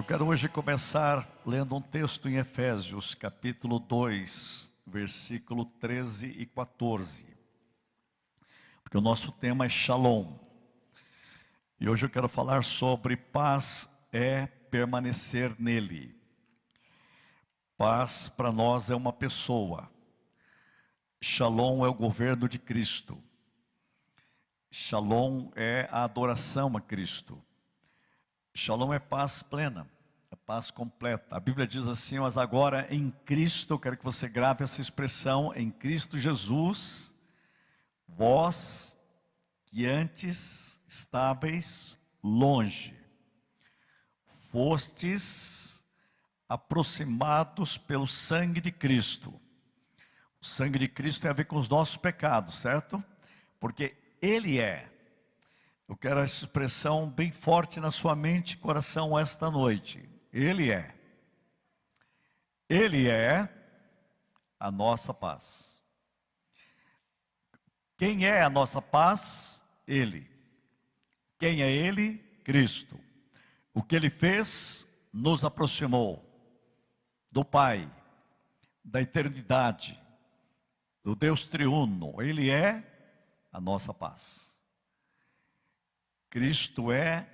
Eu quero hoje começar lendo um texto em Efésios, capítulo 2, versículo 13 e 14. Porque o nosso tema é Shalom. E hoje eu quero falar sobre paz é permanecer nele. Paz para nós é uma pessoa. Shalom é o governo de Cristo. Shalom é a adoração a Cristo. Shalom é paz plena, é paz completa. A Bíblia diz assim: mas agora em Cristo, eu quero que você grave essa expressão, em Cristo Jesus, vós que antes estáveis longe, fostes aproximados pelo sangue de Cristo. O sangue de Cristo tem a ver com os nossos pecados, certo? Porque Ele é. Eu quero essa expressão bem forte na sua mente e coração esta noite. Ele é. Ele é a nossa paz. Quem é a nossa paz? Ele. Quem é Ele? Cristo. O que Ele fez nos aproximou do Pai, da eternidade, do Deus triuno. Ele é a nossa paz. Cristo é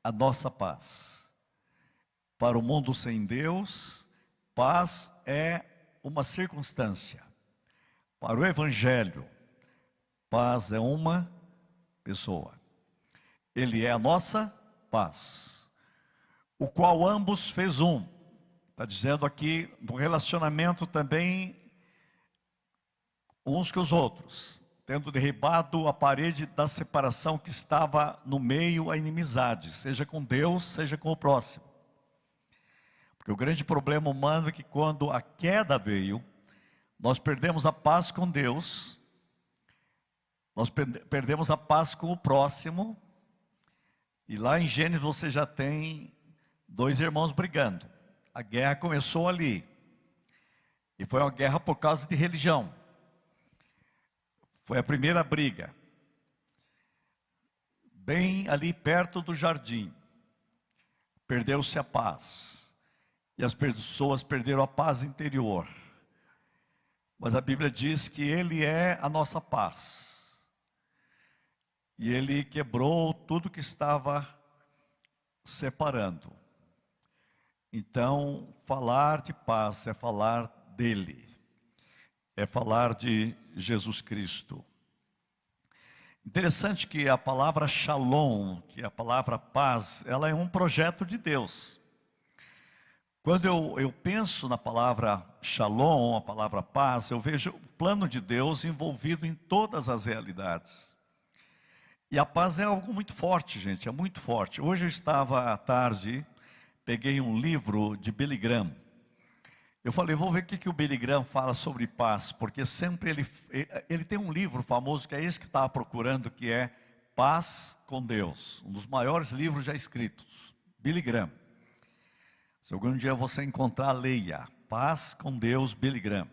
a nossa paz. Para o mundo sem Deus, paz é uma circunstância. Para o Evangelho, paz é uma pessoa. Ele é a nossa paz, o qual ambos fez um. Está dizendo aqui do relacionamento também uns com os outros, tendo derribado a parede da separação que estava no meio, a inimizade, seja com Deus, seja com o próximo. Porque o grande problema humano é que quando a queda veio, nós perdemos a paz com Deus, nós perdemos a paz com o próximo, e lá em Gênesis você já tem dois irmãos brigando. A guerra começou ali, e foi uma guerra por causa de religião. Foi a primeira briga, bem ali perto do jardim. Perdeu-se a paz, e as pessoas perderam a paz interior. Mas a Bíblia diz que Ele é a nossa paz, e Ele quebrou tudo que estava separando. Então, falar de paz é falar dEle. É falar de Jesus Cristo. Interessante que a palavra shalom, que é a palavra paz, ela é um projeto de Deus. Quando eu penso na palavra shalom, a palavra paz, eu vejo o plano de Deus envolvido em todas as realidades. E a paz é algo muito forte, gente, é muito forte. Hoje eu estava à tarde, peguei um livro de Billy Graham. Eu falei, vou ver o que o Billy Graham fala sobre paz, porque sempre ele tem um livro famoso, que é esse que estava procurando, que é Paz com Deus, um dos maiores livros já escritos, Billy Graham. Se algum dia você encontrar, leia, Paz com Deus, Billy Graham.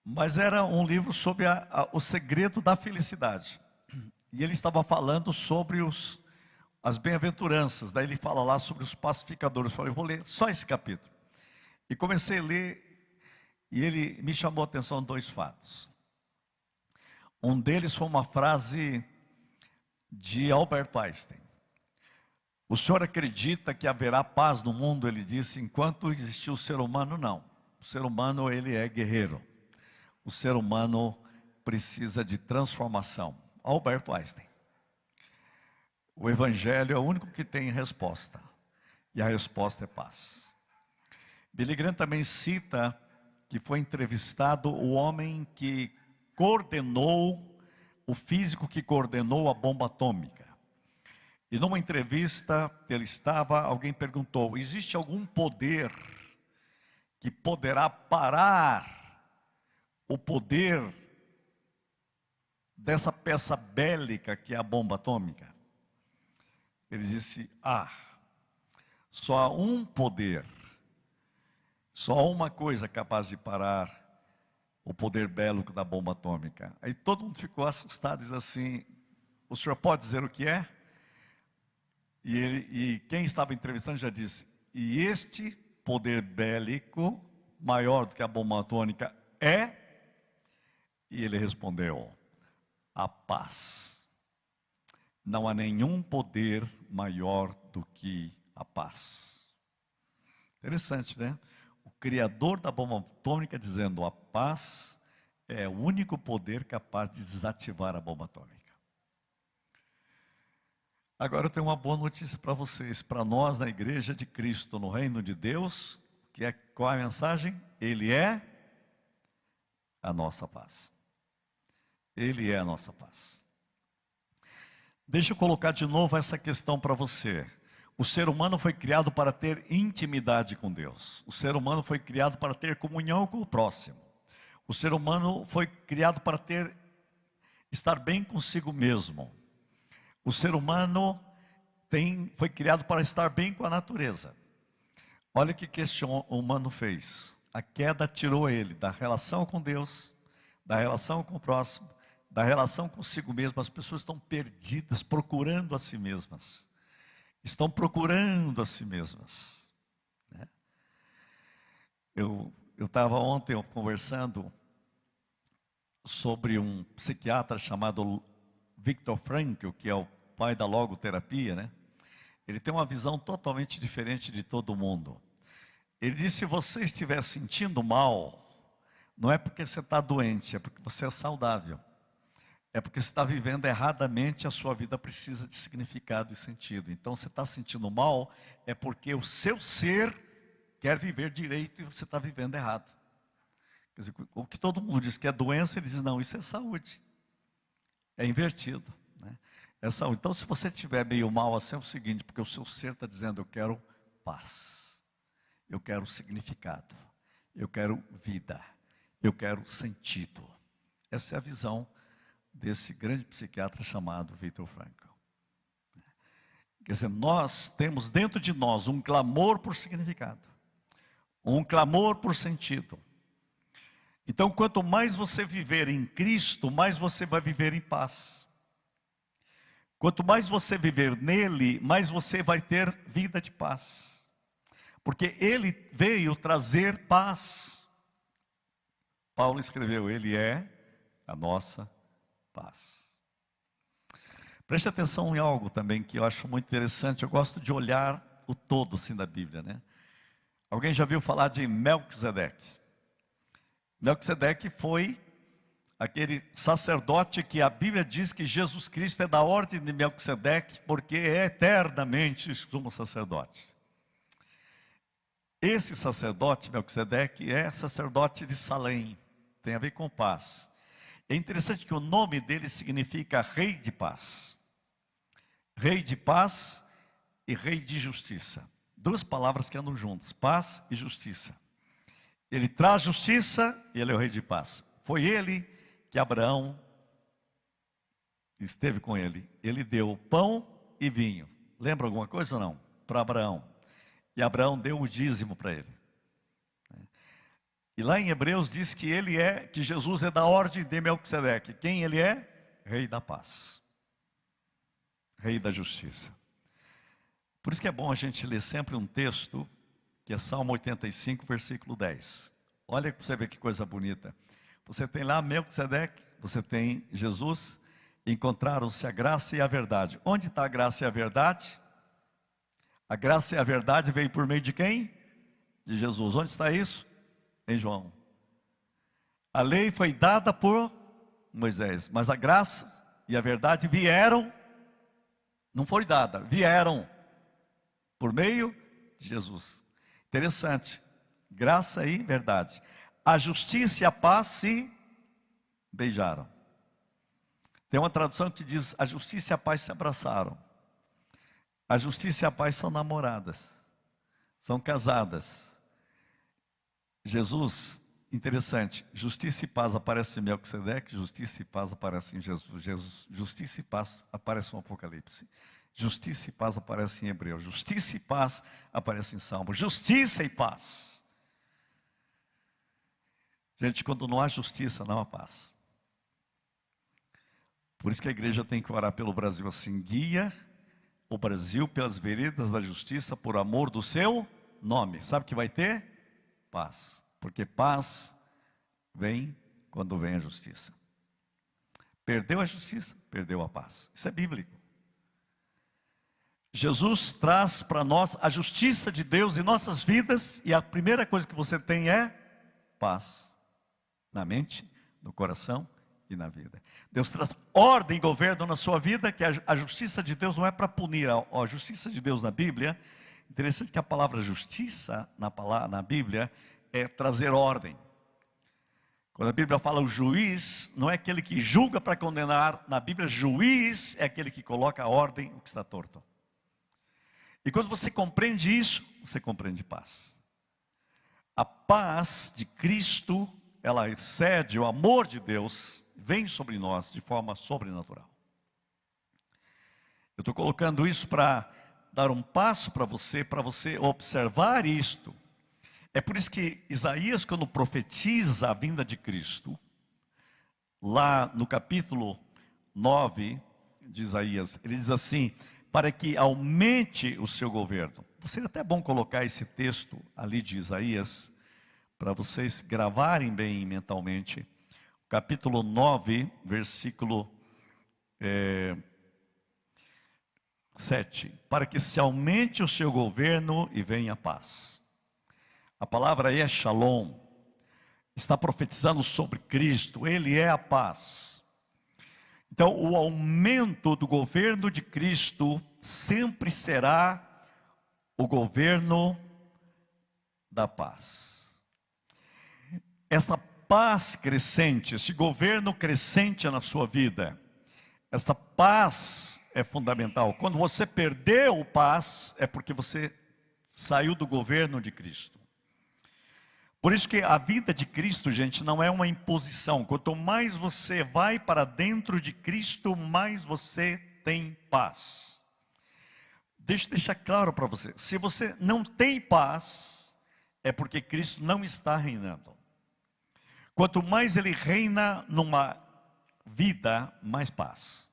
Mas era um livro sobre o segredo da felicidade, e ele estava falando sobre as bem-aventuranças, daí ele fala lá sobre os pacificadores. Eu falei, vou ler só esse capítulo. E comecei a ler, e ele me chamou a atenção dois fatos. Um deles foi uma frase de Albert Einstein. O senhor acredita que haverá paz no mundo? Ele disse, enquanto existir o ser humano, não. O ser humano, ele é guerreiro. O ser humano precisa de transformação. Albert Einstein. O Evangelho é o único que tem resposta. E a resposta é paz. Billy Graham também cita que foi entrevistado o homem que coordenou, o físico que coordenou a bomba atômica. E numa entrevista que ele estava, alguém perguntou, existe algum poder que poderá parar o poder dessa peça bélica que é a bomba atômica? Ele disse, só há um poder, só uma coisa capaz de parar o poder bélico da bomba atômica. Aí todo mundo ficou assustado e diz assim, o senhor pode dizer o que é? E quem estava entrevistando já disse, e este poder bélico, maior do que a bomba atômica, é? E ele respondeu, a paz. Não há nenhum poder maior do que a paz. Interessante, né? O criador da bomba atômica dizendo, a paz é o único poder capaz de desativar a bomba atômica. Agora eu tenho uma boa notícia para vocês, para nós na Igreja de Cristo, no Reino de Deus, que é qual a mensagem? Ele é a nossa paz. Ele é a nossa paz. Deixa eu colocar de novo essa questão para você. O ser humano foi criado para ter intimidade com Deus. O ser humano foi criado para ter comunhão com o próximo. O ser humano foi criado para estar bem consigo mesmo. O ser humano foi criado para estar bem com a natureza. Olha o que este humano fez. A queda tirou ele da relação com Deus, da relação com o próximo, da relação consigo mesmo. As pessoas estão perdidas, procurando a si mesmas. Estão procurando a si mesmas. Né? Eu estava ontem conversando sobre um psiquiatra chamado Viktor Frankl, que é o pai da logoterapia, né? Ele tem uma visão totalmente diferente de todo mundo. Ele disse, se você estiver sentindo mal, não é porque você está doente, é porque você é saudável. É porque você está vivendo erradamente, a sua vida precisa de significado e sentido. Então, você está sentindo mal, é porque o seu ser quer viver direito e você está vivendo errado. Quer dizer, o que todo mundo diz que é doença, ele diz, não, isso é saúde. É invertido, né? É saúde. Então, se você estiver meio mal assim, é o seguinte, porque o seu ser está dizendo, eu quero paz, eu quero significado, eu quero vida, eu quero sentido. Essa é a visão desse grande psiquiatra chamado Viktor Frankl. Quer dizer, nós temos dentro de nós um clamor por significado, um clamor por sentido. Então, quanto mais você viver em Cristo, mais você vai viver em paz. Quanto mais você viver nele, mais você vai ter vida de paz. Porque ele veio trazer paz. Paulo escreveu, ele é a nossa paz. Preste atenção em algo também que eu acho muito interessante. Eu gosto de olhar o todo assim da Bíblia, né? Alguém já viu falar de Melquisedeque? Melquisedeque foi aquele sacerdote que a Bíblia diz que Jesus Cristo é da ordem de Melquisedeque, porque é eternamente sumo sacerdote. Esse sacerdote, Melquisedeque, é sacerdote de Salém, tem a ver com paz. É interessante que o nome dele significa rei de paz. Rei de paz e rei de justiça. Duas palavras que andam juntas, paz e justiça. Ele traz justiça e ele é o rei de paz. Foi ele que Abraão esteve com ele. Ele deu pão e vinho. Lembra alguma coisa ou não? Para Abraão. E Abraão deu o dízimo para ele. E lá em Hebreus diz que que Jesus é da ordem de Melquisedeque. Quem ele é? Rei da paz. Rei da justiça. Por isso que é bom a gente ler sempre um texto, que é Salmo 85, versículo 10. Olha para você ver que coisa bonita. Você tem lá Melquisedeque, você tem Jesus, encontraram-se a graça e a verdade. Onde está a graça e a verdade? A graça e a verdade veio por meio de quem? De Jesus. Onde está isso? Em João. A lei foi dada por Moisés, mas a graça e a verdade vieram, não foi dada, vieram por meio de Jesus. Interessante, graça e verdade. A justiça e a paz se beijaram. Tem uma tradução que diz, a justiça e a paz se abraçaram. A justiça e a paz são namoradas, são casadas. Jesus, interessante, justiça e paz aparece em Melquisedeque, justiça e paz aparece em Jesus. Justiça e paz aparece no Apocalipse. Justiça e paz aparece em Hebreu. Justiça e paz aparece em Salmo. Justiça e paz. Gente, quando não há justiça, não há paz. Por isso que a igreja tem que orar pelo Brasil assim, guia o Brasil pelas veredas da justiça por amor do seu nome. Sabe o que vai ter? Paz. Porque paz vem quando vem a justiça. Perdeu a justiça, perdeu a paz. Isso é bíblico. Jesus traz para nós a justiça de Deus em nossas vidas, e a primeira coisa que você tem é paz. Na mente, no coração e na vida. Deus traz ordem e governo na sua vida, que a justiça de Deus não é para punir. A justiça de Deus na Bíblia, interessante que a palavra justiça na Bíblia é trazer ordem. Quando a Bíblia fala o juiz, não é aquele que julga para condenar. Na Bíblia, juiz é aquele que coloca a ordem no que está torto. E quando você compreende isso, você compreende paz. A paz de Cristo, ela excede, o amor de Deus vem sobre nós de forma sobrenatural. Eu estou colocando isso para dar um passo para você observar isto. É por isso que Isaías, quando profetiza a vinda de Cristo, lá no capítulo 9 de Isaías, ele diz assim: para que aumente o seu governo. Seria até bom colocar esse texto ali de Isaías, para vocês gravarem bem mentalmente. Capítulo 9, versículo 7. Para que se aumente o seu governo e venha a paz. A palavra aí é Shalom. Está profetizando sobre Cristo. Ele é a paz. Então, o aumento do governo de Cristo sempre será o governo da paz. Essa paz crescente, esse governo crescente na sua vida, essa paz é fundamental. Quando você perdeu paz, é porque você saiu do governo de Cristo. Por isso que a vida de Cristo, gente, não é uma imposição. Quanto mais você vai para dentro de Cristo, mais você tem paz. Deixa eu deixar claro para você. Se você não tem paz, é porque Cristo não está reinando. Quanto mais Ele reina numa vida, mais paz.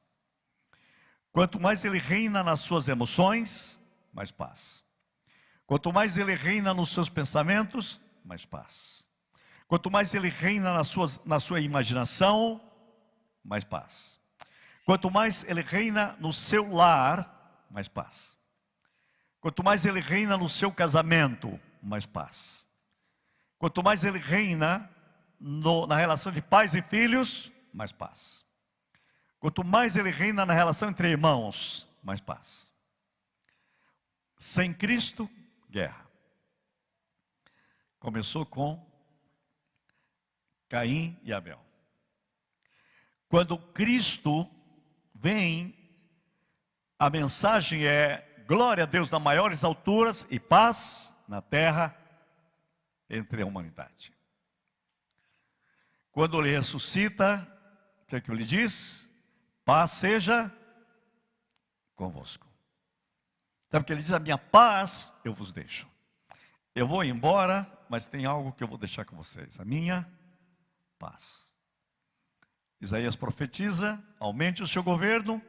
Quanto mais Ele reina nas suas emoções, mais paz. Quanto mais Ele reina nos seus pensamentos, mais paz. Quanto mais Ele reina na sua imaginação, mais paz. Quanto mais Ele reina no seu lar, mais paz. Quanto mais Ele reina no seu casamento, mais paz. Quanto mais Ele reina na relação de pais e filhos, mais paz. Quanto mais Ele reina na relação entre irmãos, mais paz. Sem Cristo, guerra. Começou com Caim e Abel. Quando Cristo vem, a mensagem é glória a Deus nas maiores alturas e paz na terra entre a humanidade. Quando Ele ressuscita, o que é que Ele diz? Paz seja convosco. Sabe o que Ele diz? A minha paz eu vos deixo. Eu vou embora, mas tem algo que eu vou deixar com vocês. A minha paz. Isaías profetiza, aumente o seu governo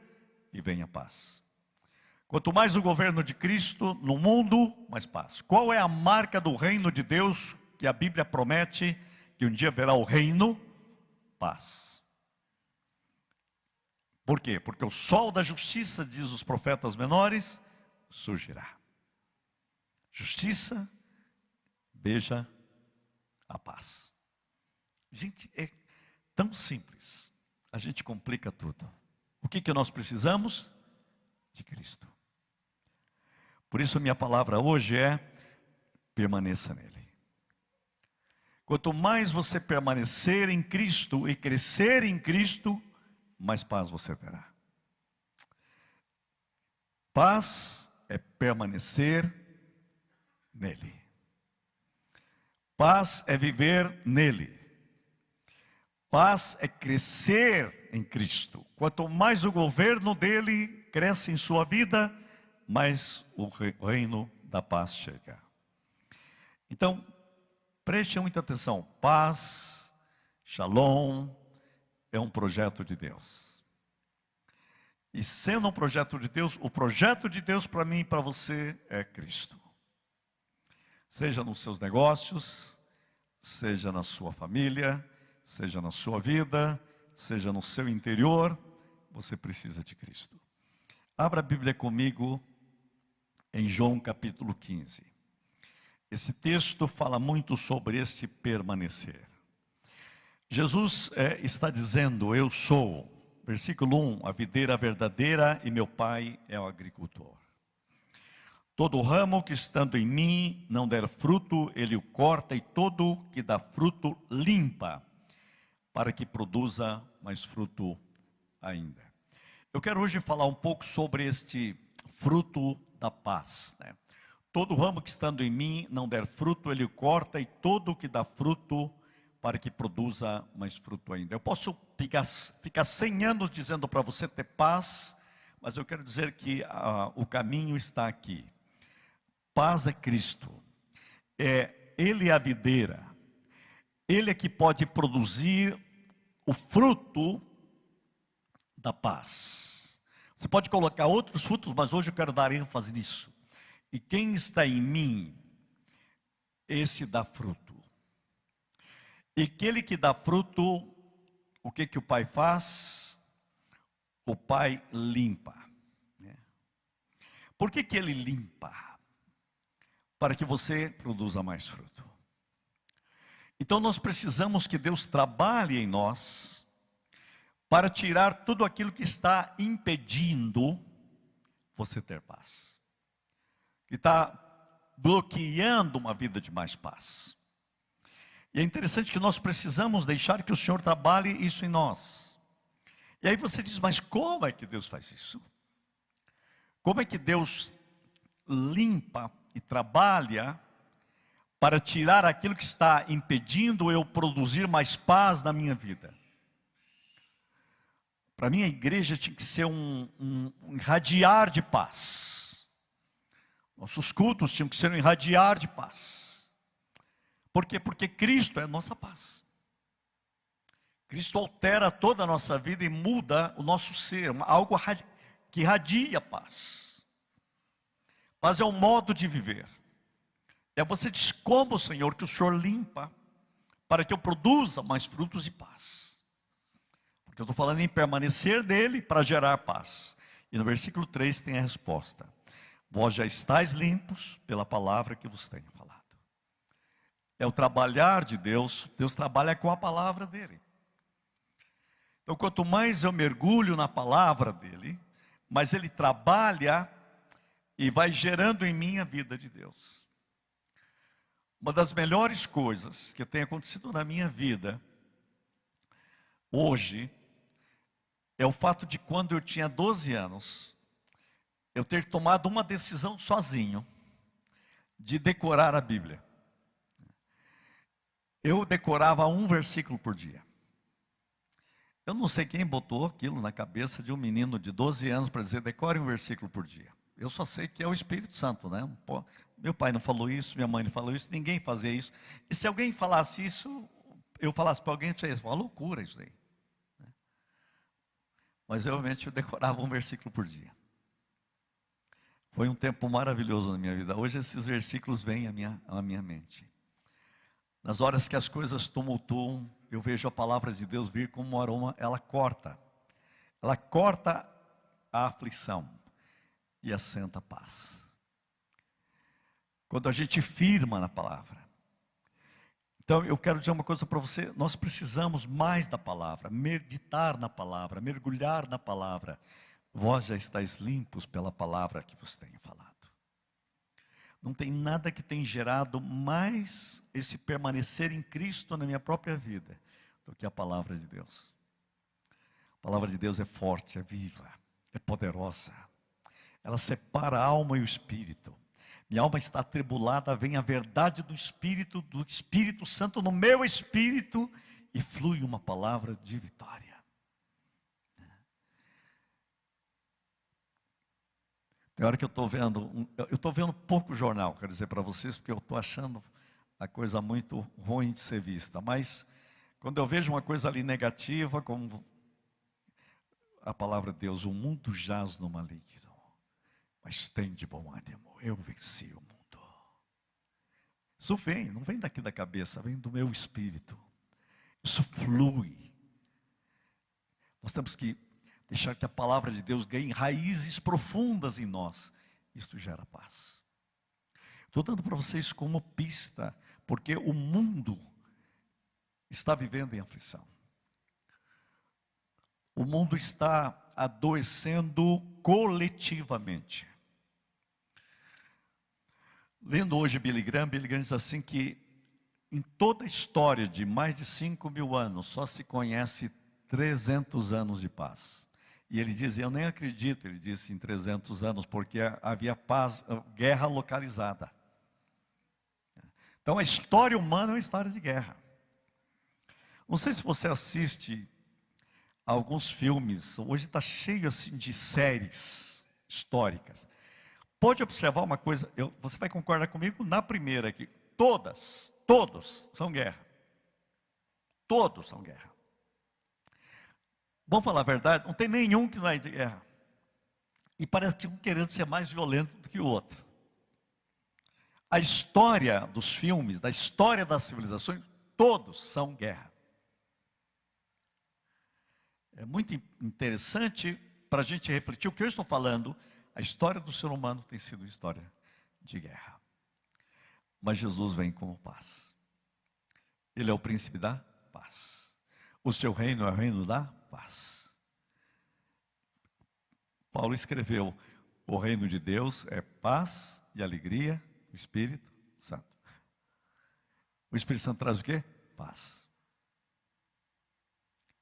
e venha a paz. Quanto mais o governo de Cristo no mundo, mais paz. Qual é a marca do reino de Deus que a Bíblia promete que um dia verá o reino? Paz. Por quê? Porque o sol da justiça, diz os profetas menores, surgirá. Justiça beija a paz. Gente, é tão simples. A gente complica tudo. O que nós precisamos? De Cristo. Por isso a minha palavra hoje é: permaneça nele. Quanto mais você permanecer em Cristo e crescer em Cristo, mais paz você terá. Paz é permanecer nele. Paz é viver nele. Paz é crescer em Cristo. Quanto mais o governo dele cresce em sua vida, mais o reino da paz chega. Então, preste muita atenção. Paz, Shalom, é um projeto de Deus. E sendo um projeto de Deus, o projeto de Deus para mim e para você é Cristo. Seja nos seus negócios, seja na sua família, seja na sua vida, seja no seu interior, você precisa de Cristo. Abra a Bíblia comigo em João capítulo 15. Esse texto fala muito sobre este permanecer. Jesus está dizendo, eu sou, versículo 1, a videira verdadeira e meu pai é o agricultor. Todo ramo que estando em mim não der fruto, ele o corta, e todo que dá fruto limpa, para que produza mais fruto ainda. Eu quero hoje falar um pouco sobre este fruto da paz, né? Todo ramo que estando em mim não der fruto, ele o corta, e todo que dá fruto, para que produza mais fruto ainda. Eu posso ficar 100 anos dizendo para você ter paz, mas eu quero dizer que o caminho está aqui. Paz é Cristo. Ele é a videira. Ele é que pode produzir o fruto da paz. Você pode colocar outros frutos, mas hoje eu quero dar ênfase nisso. E quem está em mim, esse dá fruto. E aquele que dá fruto, o que o Pai faz? O Pai limpa. Por que Ele limpa? Para que você produza mais fruto. Então nós precisamos que Deus trabalhe em nós, para tirar tudo aquilo que está impedindo você ter paz. Que está bloqueando uma vida de mais paz. E é interessante que nós precisamos deixar que o Senhor trabalhe isso em nós. E aí você diz, mas como é que Deus faz isso? Como é que Deus limpa e trabalha para tirar aquilo que está impedindo eu produzir mais paz na minha vida? Para mim a igreja tinha que ser um irradiar de paz. Nossos cultos tinham que ser um irradiar de paz. Por quê? Porque Cristo é a nossa paz. Cristo altera toda a nossa vida e muda o nosso ser, algo que irradia paz. Paz é um modo de viver. Você diz, como, Senhor, que o Senhor limpa para que eu produza mais frutos de paz? Porque eu estou falando em permanecer nele para gerar paz. E no versículo 3 tem a resposta. Vós já estáis limpos pela palavra que vos tenho falado. É o trabalhar de Deus. Deus trabalha com a palavra dele. Então quanto mais eu mergulho na palavra dele, mais ele trabalha e vai gerando em mim a vida de Deus. Uma das melhores coisas que tem acontecido na minha vida hoje é o fato de quando eu tinha 12 anos, eu ter tomado uma decisão sozinho de decorar a Bíblia. Eu decorava um versículo por dia. Eu não sei quem botou aquilo na cabeça de um menino de 12 anos para dizer, decore um versículo por dia. Eu só sei que é o Espírito Santo, né? Meu pai não falou isso, minha mãe não falou isso, ninguém fazia isso. E se alguém falasse isso, eu falasse para alguém, isso é uma loucura isso aí. Mas eu realmente decorava um versículo por dia. Foi um tempo maravilhoso na minha vida. Hoje esses versículos vêm à minha mente. Nas horas que as coisas tumultuam, eu vejo a palavra de Deus vir como um aroma, ela corta. Ela corta a aflição e assenta a paz. Quando a gente firma na palavra. Então eu quero dizer uma coisa para você, nós precisamos mais da palavra, meditar na palavra, mergulhar na palavra. Vós já estáis limpos pela palavra que vos tenho falado. Não tem nada que tenha gerado mais esse permanecer em Cristo na minha própria vida do que a palavra de Deus. A palavra de Deus é forte, é viva, é poderosa. Ela separa a alma e o espírito. Minha alma está atribulada, vem a verdade do Espírito Santo no meu espírito e flui uma palavra de vitória. Tem hora que eu estou vendo pouco jornal, quero dizer para vocês, porque eu estou achando a coisa muito ruim de ser vista. Mas quando eu vejo uma coisa ali negativa, como a palavra de Deus: o mundo jaz no maligno, mas tem de bom ânimo, eu venci o mundo. Isso vem, não vem daqui da cabeça, vem do meu espírito. Isso flui. Nós temos que deixar que a palavra de Deus ganhe raízes profundas em nós. Isto gera paz. Estou dando para vocês como pista, porque o mundo está vivendo em aflição. O mundo está adoecendo coletivamente. Lendo hoje Billy Graham diz assim que em toda a história de mais de 5.000 anos, só se conhece 300 anos de paz. E ele diz: eu nem acredito, ele disse, em 300 anos, porque havia paz, guerra localizada. Então a história humana é uma história de guerra. Não sei se você assiste a alguns filmes, hoje está cheio assim de séries históricas. Pode observar uma coisa, você vai concordar comigo na primeira aqui: todos são guerra. Todos são guerra. Vamos falar a verdade, não tem nenhum que não é de guerra. E parece que um querendo ser mais violento do que o outro. A história dos filmes, da história das civilizações, todos são guerra. É muito interessante para a gente refletir o que eu estou falando. A história do ser humano tem sido história de guerra. Mas Jesus vem como paz. Ele é o príncipe da paz. O seu reino é o reino da paz. Paulo escreveu: o reino de Deus é paz e alegria do Espírito Santo. O Espírito Santo traz o quê? Paz.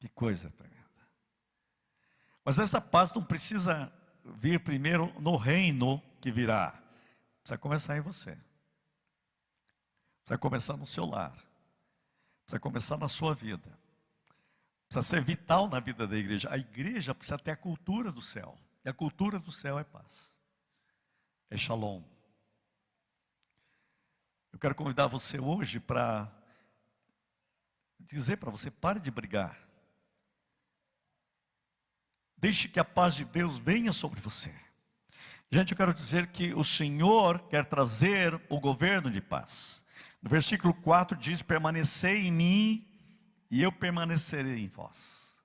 Que coisa tremenda. Mas essa paz não precisa vir primeiro no reino que virá. Precisa começar em você. Precisa começar no seu lar. Precisa começar na sua vida. Precisa ser vital na vida da igreja. A igreja precisa ter a cultura do céu. E a cultura do céu é paz. É shalom. Eu quero convidar você hoje para dizer para você: pare de brigar. Deixe que a paz de Deus venha sobre você. Gente, eu quero dizer que o Senhor quer trazer o governo de paz. No versículo 4 diz: permanecei em mim e eu permanecerei em vós.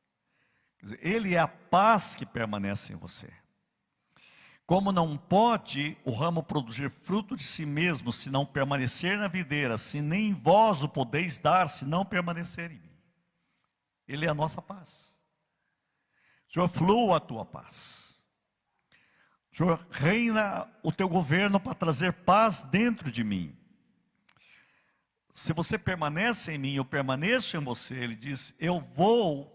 Quer dizer, Ele é a paz que permanece em você. Como não pode o ramo produzir fruto de si mesmo, se não permanecer na videira, se nem vós o podeis dar, se não permanecer em mim. Ele é a nossa paz. Senhor, flua a tua paz. Senhor, reina o teu governo para trazer paz dentro de mim. Se você permanece em mim, eu permaneço em você, ele diz, eu vou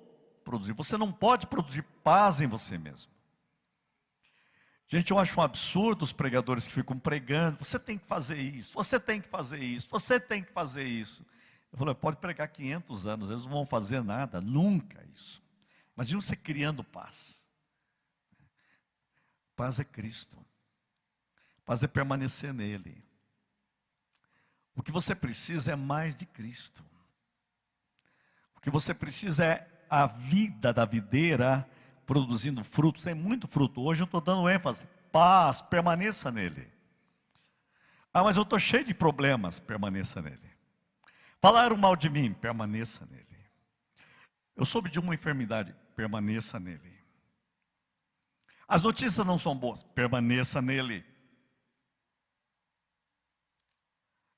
produzir. Você não pode produzir paz em você mesmo. Gente, eu acho um absurdo os pregadores que ficam pregando: você tem que fazer isso, você tem que fazer isso, você tem que fazer isso. Eu falo: pode pregar 500 anos, eles não vão fazer nada, nunca isso. Imagina você criando paz. Paz é Cristo. Paz é permanecer nele. O que você precisa é mais de Cristo. O que você precisa é a vida da videira produzindo frutos. Tem muito fruto. Hoje eu estou dando ênfase: paz, permaneça nele. Ah, mas eu estou cheio de problemas. Permaneça nele. Falaram mal de mim. Permaneça nele. Eu soube de uma enfermidade. Permaneça nele. As notícias não são boas. Permaneça nele.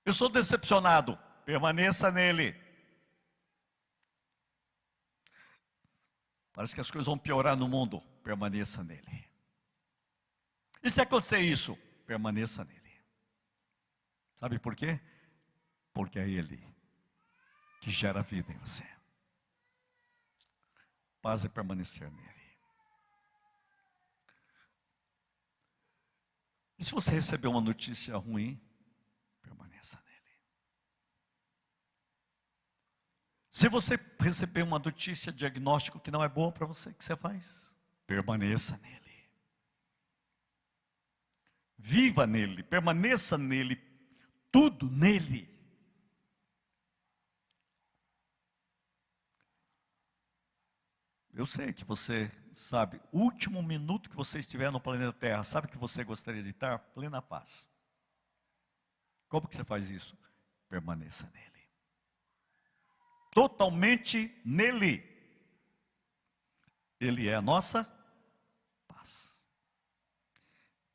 Eu sou decepcionado. Permaneça nele. Parece que as coisas vão piorar no mundo. Permaneça nele. E se acontecer isso? Permaneça nele. Sabe por quê? Porque é ele que gera vida em você. Paz é permanecer nele. E se você receber uma notícia ruim, permaneça nele. Se você receber uma notícia, diagnóstico que não é boa para você, o que você faz? Permaneça nele. Viva nele, permaneça nele, tudo nele. Eu sei que você sabe, o último minuto que você estiver no planeta Terra, sabe que você gostaria de estar? Plena paz. Como que você faz isso? Permaneça nele. Totalmente nele. Ele é a nossa paz.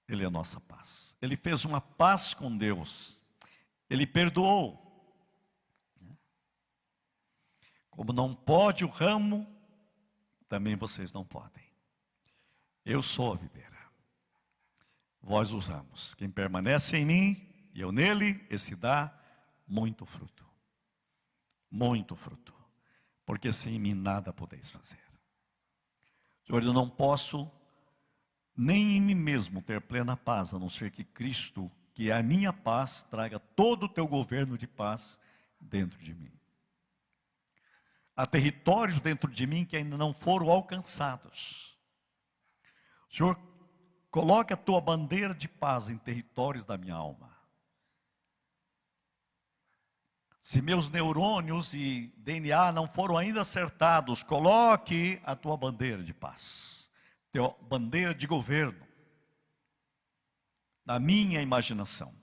Ele é a nossa paz. Ele fez uma paz com Deus. Ele perdoou. Como não pode o ramo, também vocês não podem. Eu sou a videira. Vós os ramos. Quem permanece em mim e eu nele, esse dá muito fruto. Muito fruto. Porque sem mim nada podeis fazer. Senhor, eu não posso nem em mim mesmo ter plena paz, a não ser que Cristo, que é a minha paz, traga todo o teu governo de paz dentro de mim. Há territórios dentro de mim que ainda não foram alcançados. Senhor, coloque a tua bandeira de paz em territórios da minha alma. Se meus neurônios e DNA não foram ainda acertados, coloque a tua bandeira de paz, tua bandeira de governo, na minha imaginação.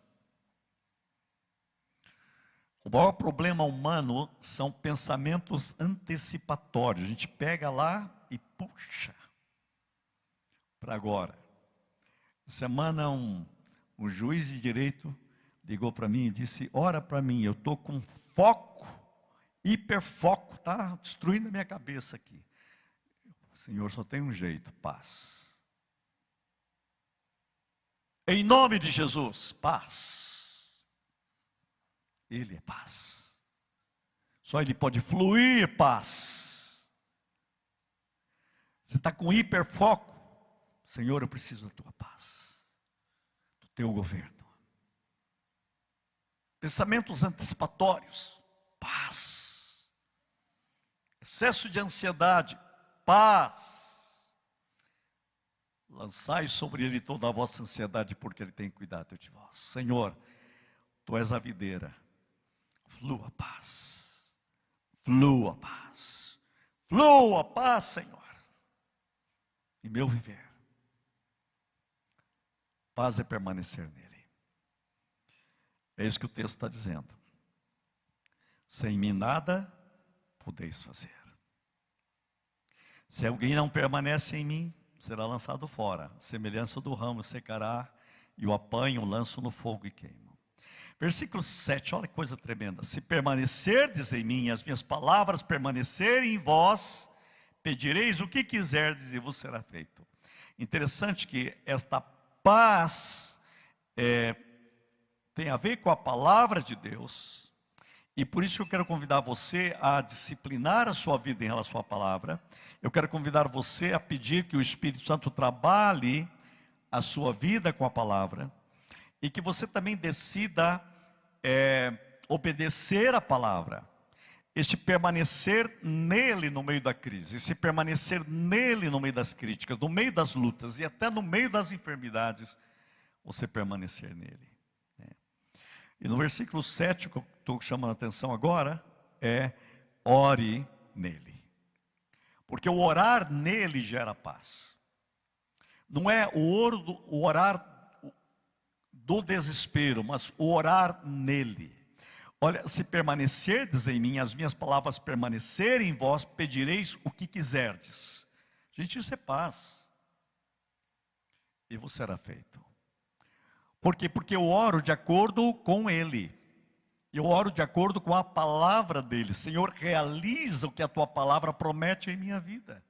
O maior problema humano são pensamentos antecipatórios. A gente pega lá e puxa para agora. Semana um juiz de direito ligou para mim e disse: ora para mim, eu estou com foco, hiperfoco, está destruindo a minha cabeça aqui. Senhor, só tem um jeito, paz. Em nome de Jesus, paz. Ele é paz. Só Ele pode fluir paz. Você está com hiperfoco. Senhor, eu preciso da tua paz, do teu governo. Pensamentos antecipatórios, paz. Excesso de ansiedade, paz. Lançai sobre Ele toda a vossa ansiedade, porque Ele tem cuidado de vós. Senhor, Tu és a videira. Flua paz, flua paz, flua paz, Senhor, em meu viver. Paz é permanecer nele. É isso que o texto está dizendo. Sem mim nada podeis fazer. Se alguém não permanece em mim, será lançado fora. Semelhança do ramo secará, e o apanho, lanço no fogo e queimo. Versículo 7, olha que coisa tremenda. Se permanecerdes em mim, as minhas palavras permanecerem em vós, pedireis o que quiserdes e vos será feito. Interessante que esta paz tem a ver com a palavra de Deus, e por isso eu quero convidar você a disciplinar a sua vida em relação à palavra. Eu quero convidar você a pedir que o Espírito Santo trabalhe a sua vida com a palavra, e que você também decida obedecer a palavra. Este permanecer nele no meio da crise, esse permanecer nele no meio das críticas, no meio das lutas e até no meio das enfermidades, você permanecer nele. E no versículo 7, o que eu estou chamando a atenção agora, é ore nele. Porque o orar nele gera paz. Não é o orar do desespero, mas o orar nele. Olha, se permanecerdes em mim, as minhas palavras permanecerem em vós, pedireis o que quiserdes. Gente, isso é paz. E vos será feito. Por quê? Porque eu oro de acordo com ele. Eu oro de acordo com a palavra dele. Senhor, realiza o que a tua palavra promete em minha vida.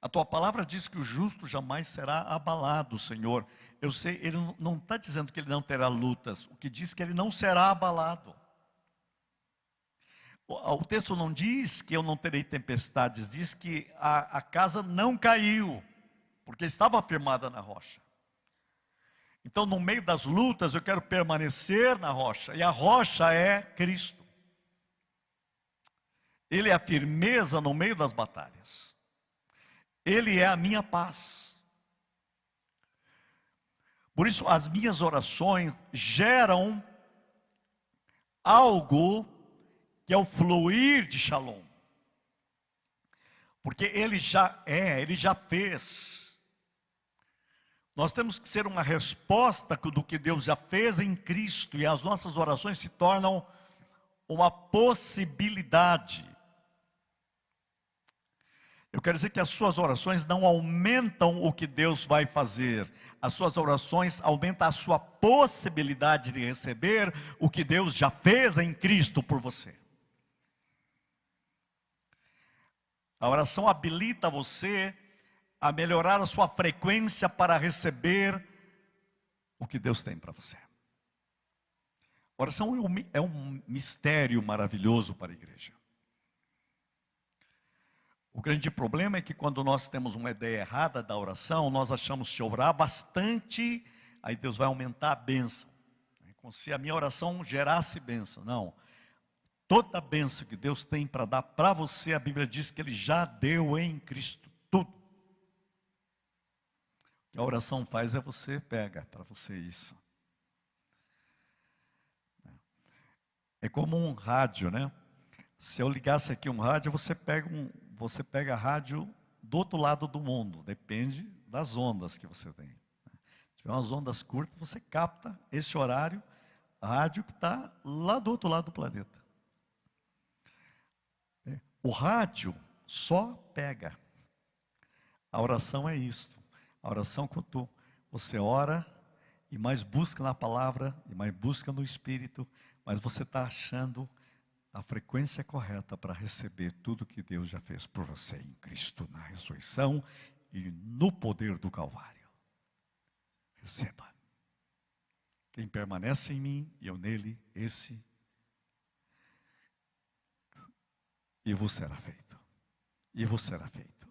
A tua palavra diz que o justo jamais será abalado, Senhor. Eu sei, ele não está dizendo que ele não terá lutas. O que diz que ele não será abalado. O texto não diz que eu não terei tempestades. Diz que a casa não caiu, porque estava firmada na rocha. Então, no meio das lutas, eu quero permanecer na rocha. E a rocha é Cristo. Ele é a firmeza no meio das batalhas. Ele é a minha paz. Por isso, as minhas orações geram algo que é o fluir de Shalom. Porque Ele já é, Ele já fez. Nós temos que ser uma resposta do que Deus já fez em Cristo, e as nossas orações se tornam uma possibilidade. Eu quero dizer que as suas orações não aumentam o que Deus vai fazer. As suas orações aumentam a sua possibilidade de receber o que Deus já fez em Cristo por você. A oração habilita você a melhorar a sua frequência para receber o que Deus tem para você. A oração é um mistério maravilhoso para a igreja. O grande problema é que quando nós temos uma ideia errada da oração, nós achamos que orar bastante, aí Deus vai aumentar a bênção. Como se a minha oração gerasse bênção. Não. Toda a bênção que Deus tem para dar para você, a Bíblia diz que Ele já deu em Cristo tudo. O que a oração faz é você pega para você isso. É como um rádio, né? Se eu ligasse aqui um rádio, você pega a rádio do outro lado do mundo. Depende das ondas que você tem. Se tiver umas ondas curtas, você capta esse horário, rádio que está lá do outro lado do planeta. O rádio só pega. A oração é isso. A oração, quando você ora e mais busca na palavra, e mais busca no Espírito, mas você está achando a frequência correta para receber tudo que Deus já fez por você em Cristo, na ressurreição e no poder do Calvário. Receba. Quem permanece em mim e eu nele, esse e vos será feito. E vos será feito.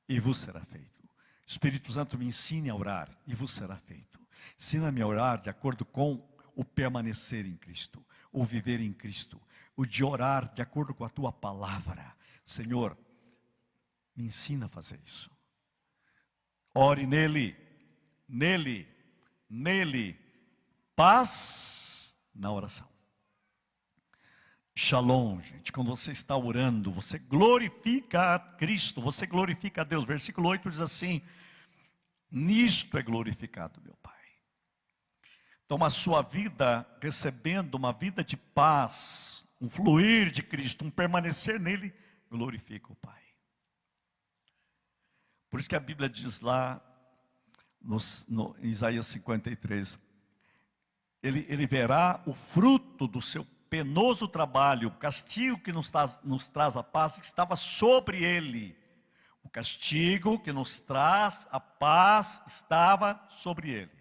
E vos será feito. Espírito Santo me ensine a orar e vos será feito. Ensina-me a orar de acordo com o permanecer em Cristo, o viver em Cristo, o de orar de acordo com a tua palavra. Senhor, me ensina a fazer isso. Ore nele, paz na oração. Shalom, gente. Quando você está orando, você glorifica a Cristo, você glorifica a Deus. Versículo 8 diz assim: nisto é glorificado meu Pai. Então a sua vida recebendo uma vida de paz, um fluir de Cristo, um permanecer nele, glorifica o Pai. Por isso que a Bíblia diz lá, no Isaías 53, ele verá o fruto do seu penoso trabalho, o castigo que nos traz a paz, que estava sobre ele. O castigo que nos traz a paz estava sobre ele.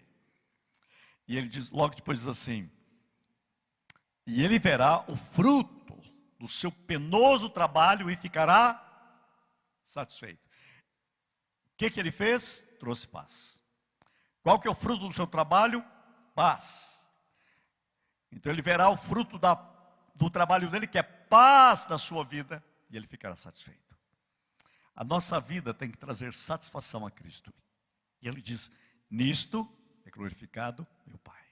E ele diz, logo depois diz assim: e ele verá o fruto do seu penoso trabalho e ficará satisfeito. O que ele fez? Trouxe paz. Qual que é o fruto do seu trabalho? Paz. Então ele verá o fruto do trabalho dele, que é paz na sua vida, e ele ficará satisfeito. A nossa vida tem que trazer satisfação a Cristo. E ele diz: nisto é glorificado meu Pai,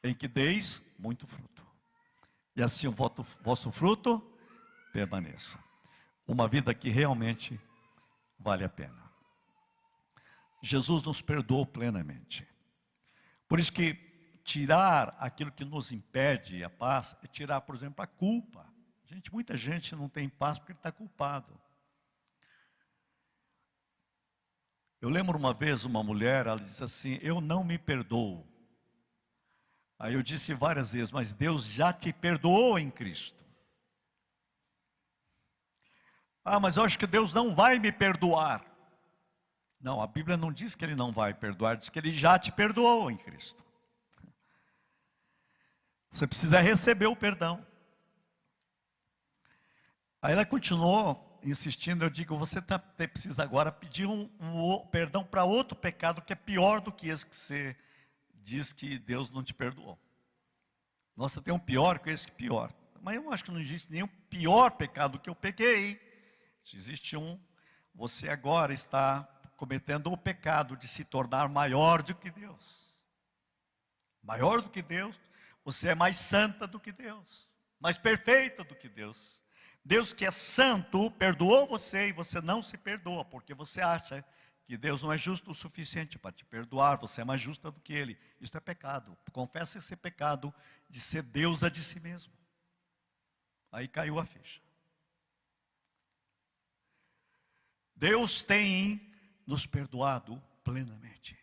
em que deis muito fruto, e assim o vosso fruto permaneça. Uma vida que realmente vale a pena. Jesus nos perdoou plenamente. Por isso que tirar aquilo que nos impede a paz é tirar, por exemplo, a culpa. Muita gente não tem paz porque está culpado. Eu lembro uma vez uma mulher, ela disse assim: eu não me perdoo. Aí eu disse várias vezes: mas Deus já te perdoou em Cristo. Ah, mas eu acho que Deus não vai me perdoar. Não, a Bíblia não diz que Ele não vai perdoar, diz que Ele já te perdoou em Cristo. Você precisa receber o perdão. Aí ela continuou insistindo, eu digo: você precisa agora pedir um perdão para outro pecado que é pior do que esse que você diz que Deus não te perdoou. Nossa, tem um pior que esse que pior. Mas eu acho que não existe nenhum pior pecado que eu pequei. Existe um, você agora está cometendo o pecado de se tornar maior do que Deus. Maior do que Deus, você é mais santa do que Deus, mais perfeita do que Deus. Deus que é santo perdoou você e você não se perdoa, porque você acha que Deus não é justo o suficiente para te perdoar, você é mais justa do que Ele. Isso é pecado. Confessa esse pecado de ser deusa de si mesmo. Aí caiu a ficha. Deus tem nos perdoado plenamente,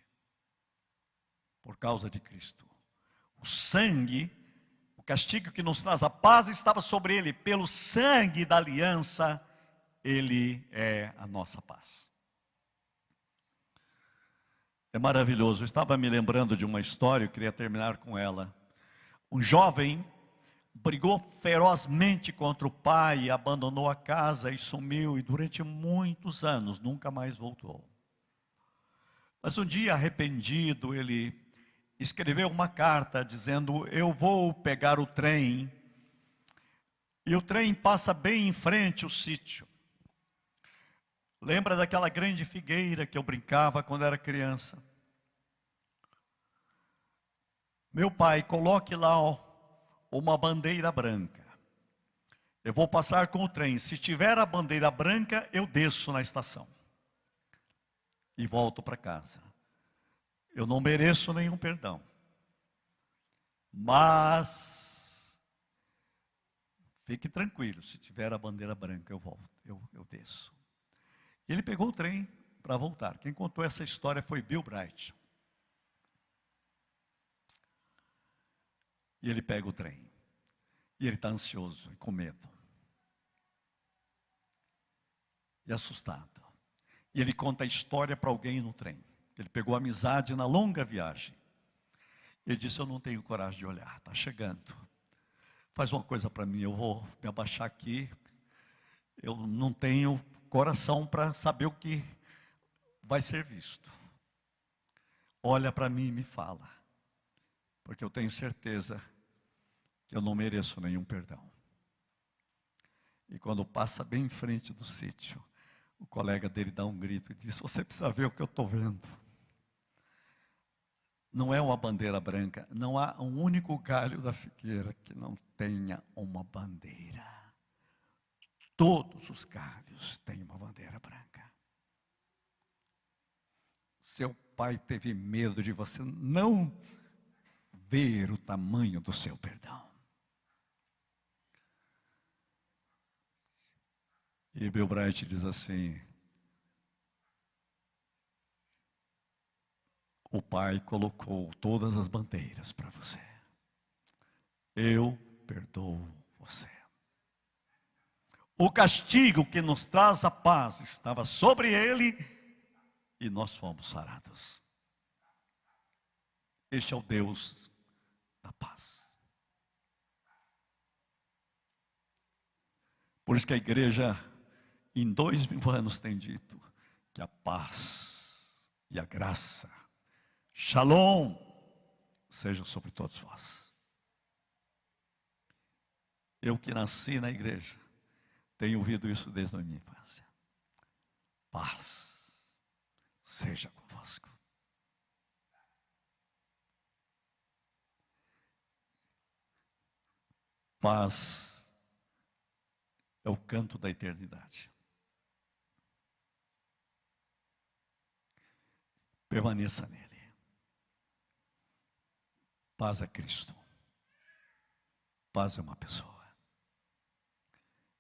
por causa de Cristo. O sangue, o castigo que nos traz a paz estava sobre Ele. Pelo sangue da aliança, Ele é a nossa paz. É maravilhoso. Eu estava me lembrando de uma história, eu queria terminar com ela. Um jovem brigou ferozmente contra o pai, abandonou a casa e sumiu, e durante muitos anos nunca mais voltou. Mas um dia, arrependido, ele escreveu uma carta dizendo: eu vou pegar o trem, e o trem passa bem em frente ao sítio. Lembra daquela grande figueira que eu brincava quando era criança? Meu pai, coloque lá uma bandeira branca. Eu vou passar com o trem. Se tiver a bandeira branca, eu desço na estação e volto para casa. Eu não mereço nenhum perdão, mas fique tranquilo, se tiver a bandeira branca, eu volto, eu desço. E ele pegou o trem para voltar. Quem contou essa história foi Bill Bright. E ele pega o trem. E ele está ansioso e com medo. E assustado. E ele conta a história para alguém no trem. Ele pegou amizade na longa viagem. Ele disse: eu não tenho coragem de olhar, está chegando. Faz uma coisa para mim, eu vou me abaixar aqui. Eu não tenho coração para saber o que vai ser visto. Olha para mim e me fala. Porque eu tenho certeza que eu não mereço nenhum perdão. E quando passa bem em frente do sítio, o colega dele dá um grito e diz: você precisa ver o que eu estou vendo. Não é uma bandeira branca, não há um único galho da figueira que não tenha uma bandeira. Todos os galhos têm uma bandeira branca. Seu pai teve medo de você não ver o tamanho do seu perdão. E Bill Bright diz assim: o pai colocou todas as bandeiras para você. Eu perdoo você. O castigo que nos traz a paz estava sobre ele e nós fomos sarados. Este é o Deus da paz. Por isso que a igreja, em 2000 anos, tem dito que a paz e a graça, Shalom, seja sobre todos vós. Eu que nasci na igreja, tenho ouvido isso desde a minha infância. Paz seja convosco. Paz é o canto da eternidade. Permaneça nele. Paz é Cristo. Paz é uma pessoa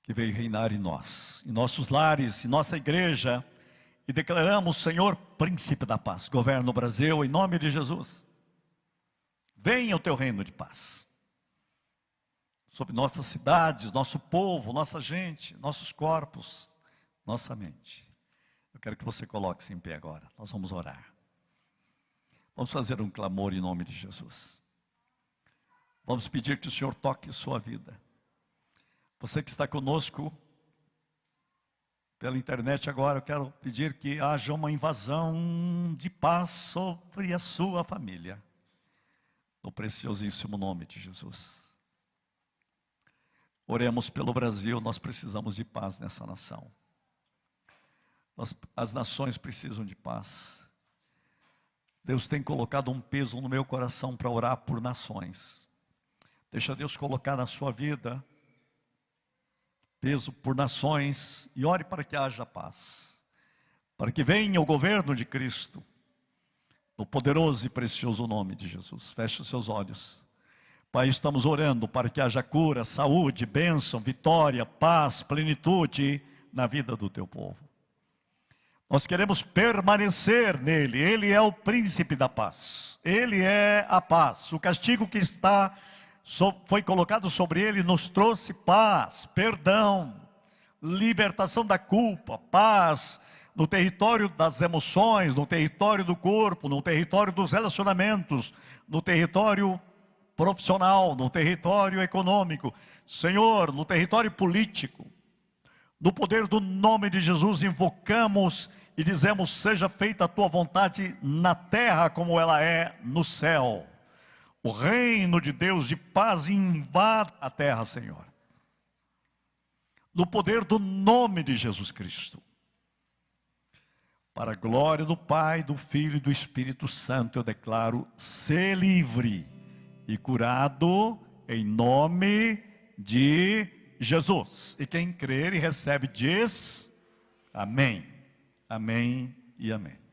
que veio reinar em nós, em nossos lares, em nossa igreja, e declaramos: Senhor, príncipe da paz, governa o Brasil em nome de Jesus. Venha o teu reino de paz sobre nossas cidades, nosso povo, nossa gente, nossos corpos, nossa mente. Eu quero que você coloque-se em pé agora. Nós vamos orar. Vamos fazer um clamor em nome de Jesus. Vamos pedir que o Senhor toque sua vida. Você que está conosco pela internet agora, eu quero pedir que haja uma invasão de paz sobre a sua família. No preciosíssimo nome de Jesus. Oremos pelo Brasil, nós precisamos de paz nessa nação. As nações precisam de paz. Deus tem colocado um peso no meu coração para orar por nações. Deixa Deus colocar na sua vida peso por nações, e ore para que haja paz, para que venha o governo de Cristo, no poderoso e precioso nome de Jesus. Feche os seus olhos. Pai, estamos orando para que haja cura, saúde, bênção, vitória, paz, plenitude na vida do teu povo. Nós queremos permanecer nele. Ele é o príncipe da paz. Ele é a paz. O castigo que foi colocado sobre ele nos trouxe paz, perdão, libertação da culpa, paz no território das emoções, no território do corpo, no território dos relacionamentos, no território profissional, no território econômico, Senhor, no território político. No poder do nome de Jesus invocamos e dizemos: seja feita a tua vontade na terra como ela é no céu. O reino de Deus de paz invada a terra, Senhor. No poder do nome de Jesus Cristo. Para a glória do Pai, do Filho e do Espírito Santo, eu declaro: ser livre e curado em nome de Jesus. E quem crer e recebe diz amém, amém e amém.